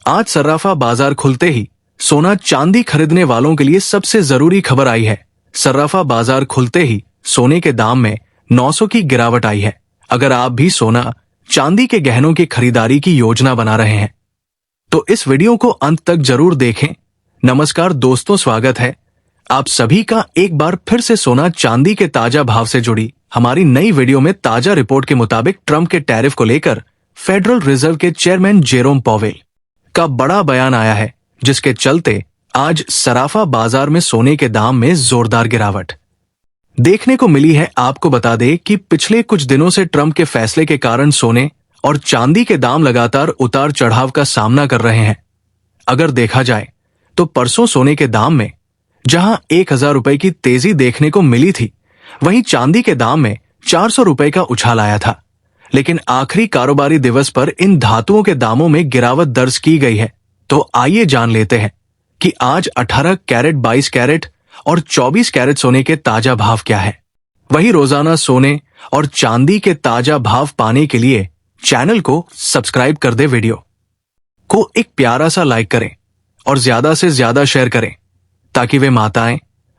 आज सर्राफा बाजार खुलते ही सोना चांदी खरीदने वालों के लिए सबसे जरूरी खबर आई है। सर्राफा बाजार खुलते ही सोने के दाम में 900 की गिरावट आई है। अगर आप भी सोना चांदी के गहनों की खरीदारी की योजना बना रहे हैं तो इस वीडियो को अंत तक जरूर देखें। नमस्कार दोस्तों, स्वागत है आप सभी का एक बार फिर से सोना चांदी के ताजा भाव से जुड़ी हमारी नई वीडियो में। ताजा रिपोर्ट के मुताबिक ट्रंप के टैरिफ को लेकर फेडरल रिजर्व के चेयरमैन जेरोम पॉवेल का बड़ा बयान आया है, जिसके चलते आज सर्राफा बाजार में सोने के दाम में जोरदार गिरावट देखने को मिली है। आपको बता दें कि पिछले कुछ दिनों से ट्रंप के फैसले के कारण सोने और चांदी के दाम लगातार उतार चढ़ाव का सामना कर रहे हैं। अगर देखा जाए तो परसों सोने के दाम में जहां 1000 रुपए की तेजी देखने को मिली थी, वहीं चांदी के दाम में 400 रुपए का उछाल आया था। लेकिन आखिरी कारोबारी दिवस पर इन धातुओं के दामों में गिरावट दर्ज की गई है। तो आइए जान लेते हैं कि आज 18 कैरेट, 22 कैरेट और 24 कैरेट सोने के ताजा भाव क्या है। वही रोजाना सोने और चांदी के ताजा भाव पाने के लिए चैनल को सब्सक्राइब कर दे, वीडियो को एक प्यारा सा लाइक करें और ज्यादा से ज्यादा शेयर करें, ताकि वे माताएं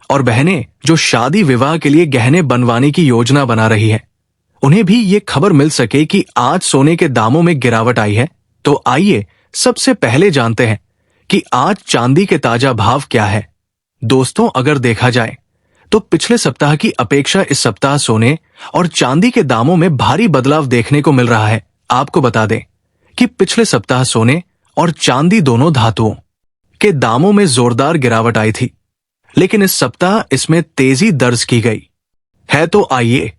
और बहनें जो शादी विवाह के लिए गहने बनवाने की योजना बना रही है, उन्हें भी ये खबर मिल सके कि आज सोने के दामों में गिरावट आई है। तो आइए सबसे पहले जानते हैं कि आज चांदी के ताजा भाव क्या है। दोस्तों, अगर देखा जाए तो पिछले सप्ताह की अपेक्षा इस सप्ताह सोने और चांदी के दामों में भारी बदलाव देखने को मिल रहा है। आपको बता दें कि पिछले सप्ताह सोने और चांदी दोनों धातुओं के दामों में जोरदार गिरावट आई थी, लेकिन इस सप्ताह इसमें तेजी दर्ज की गई है। तो आइए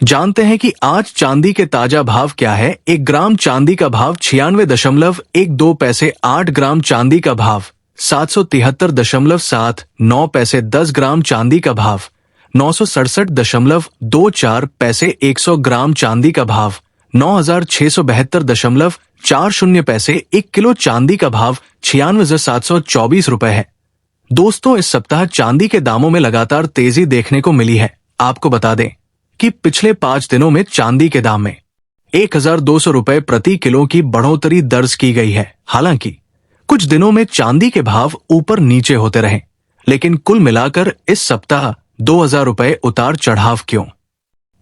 जानते हैं कि आज चांदी के ताजा भाव क्या है। 1 ग्राम चांदी का भाव 96.12 पैसे, 8 ग्राम चांदी का भाव 773.79 पैसे, 10 ग्राम चांदी का भाव 967.24 पैसे, 100 ग्राम चांदी का भाव 9672.40 पैसे, 1 किलो चांदी का भाव 96,724 रुपए है। दोस्तों, इस सप्ताह चांदी के दामों में लगातार तेजी देखने को मिली है। आपको बता दें कि पिछले 5 दिनों में चांदी के दाम में 1200 रुपए प्रति किलो की बढ़ोतरी दर्ज की गई है। हालांकि कुछ दिनों में चांदी के भाव ऊपर नीचे होते रहे, लेकिन कुल मिलाकर इस सप्ताह 2000 रुपए उतार चढ़ाव क्यों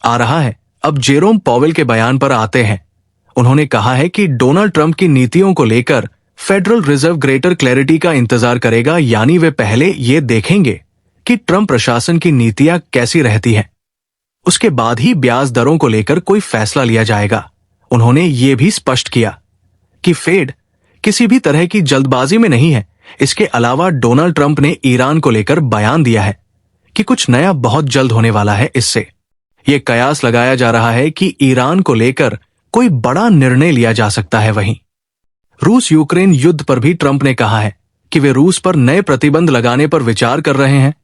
आ रहा है। अब जेरोम पॉवेल के बयान पर आते हैं। उन्होंने कहा है कि डोनाल्ड ट्रंप की नीतियों को लेकर फेडरल रिजर्व ग्रेटर क्लैरिटी का इंतजार करेगा, यानी वे पहले ये देखेंगे कि ट्रंप प्रशासन की नीतियां कैसी रहती हैं, उसके बाद ही ब्याज दरों को लेकर कोई फैसला लिया जाएगा। उन्होंने ये भी स्पष्ट किया कि फेड किसी भी तरह की जल्दबाजी में नहीं है। इसके अलावा डोनाल्ड ट्रंप ने ईरान को लेकर बयान दिया है कि कुछ नया बहुत जल्द होने वाला है। इससे यह कयास लगाया जा रहा है कि ईरान को लेकर कोई बड़ा निर्णय लिया जा सकता है। वहीं रूस यूक्रेन युद्ध पर भी ट्रंप ने कहा है कि वे रूस पर नए प्रतिबंध लगाने पर विचार कर रहे हैं।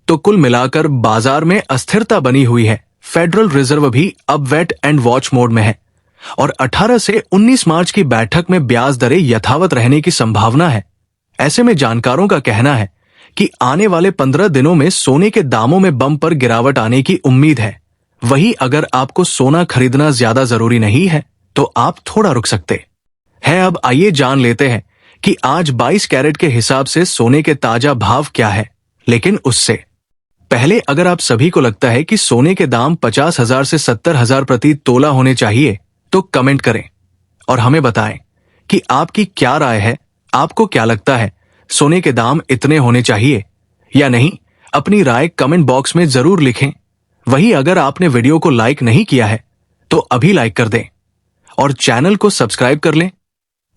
तो कुल मिलाकर बाजार में अस्थिरता बनी हुई है। फेडरल रिजर्व भी अब वेट एंड वॉच मोड में है और 18 से 19 मार्च की बैठक में ब्याज दरें यथावत रहने की संभावना है। ऐसे में जानकारों का कहना है कि आने वाले 15 दिनों में सोने के दामों में बम्पर गिरावट आने की उम्मीद है। वहीं अगर आपको सोना खरीदना ज्यादा जरूरी नहीं है तो आप थोड़ा रुक सकते हैं। अब आइए जान लेते हैं कि आज 22 कैरेट के हिसाब से सोने के ताजा भाव क्या है। लेकिन उससे पहले अगर आप सभी को लगता है कि सोने के दाम 50,000 से 70,000 प्रति तोला होने चाहिए तो कमेंट करें और हमें बताएं कि आपकी क्या राय है। आपको क्या लगता है, सोने के दाम इतने होने चाहिए या नहीं? अपनी राय कमेंट बॉक्स में जरूर लिखें। वहीं अगर आपने वीडियो को लाइक नहीं किया है तो अभी लाइक कर दें और चैनल को सब्सक्राइब कर लें।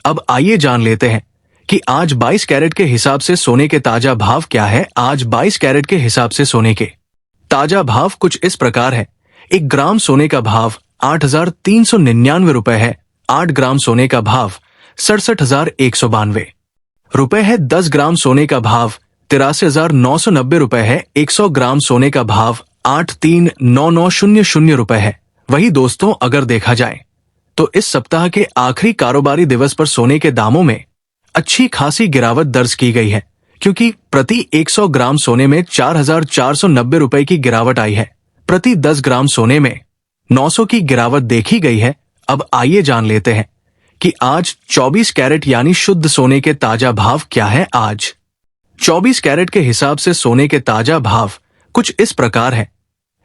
अब आइए जान लेते हैं कि आज 22 कैरेट के हिसाब से सोने के ताजा भाव क्या है। आज 22 कैरेट के हिसाब से सोने के ताजा भाव कुछ इस प्रकार है। 1 ग्राम सोने का भाव 8,399 रुपए है। 8 ग्राम सोने का भाव 67,192 रुपए है। 10 ग्राम सोने का भाव 83,990 रुपए है। 100 ग्राम सोने का भाव 83,9900 रुपए है। वही दोस्तों, अगर देखा जाए तो इस सप्ताह के आखिरी कारोबारी दिवस पर सोने के दामों में अच्छी खासी गिरावट दर्ज की गई है, क्योंकि प्रति 100 ग्राम सोने में 4,490 रुपए की गिरावट आई है। प्रति 10 ग्राम सोने में 900 की गिरावट देखी गई है। अब आइए जान लेते हैं कि आज 24 कैरेट यानी शुद्ध सोने के ताजा भाव क्या है। आज 24 कैरेट के हिसाब से सोने के ताजा भाव कुछ इस प्रकार है।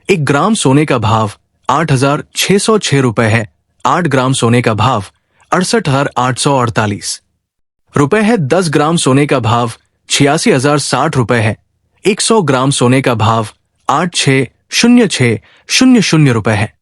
1 ग्राम सोने का भाव 8,606 रुपए है। 8 ग्राम सोने का भाव 68,848 रुपए है। 10 ग्राम सोने का भाव 86,060 रुपए है। 100 ग्राम सोने का भाव 86,06000 रुपए है।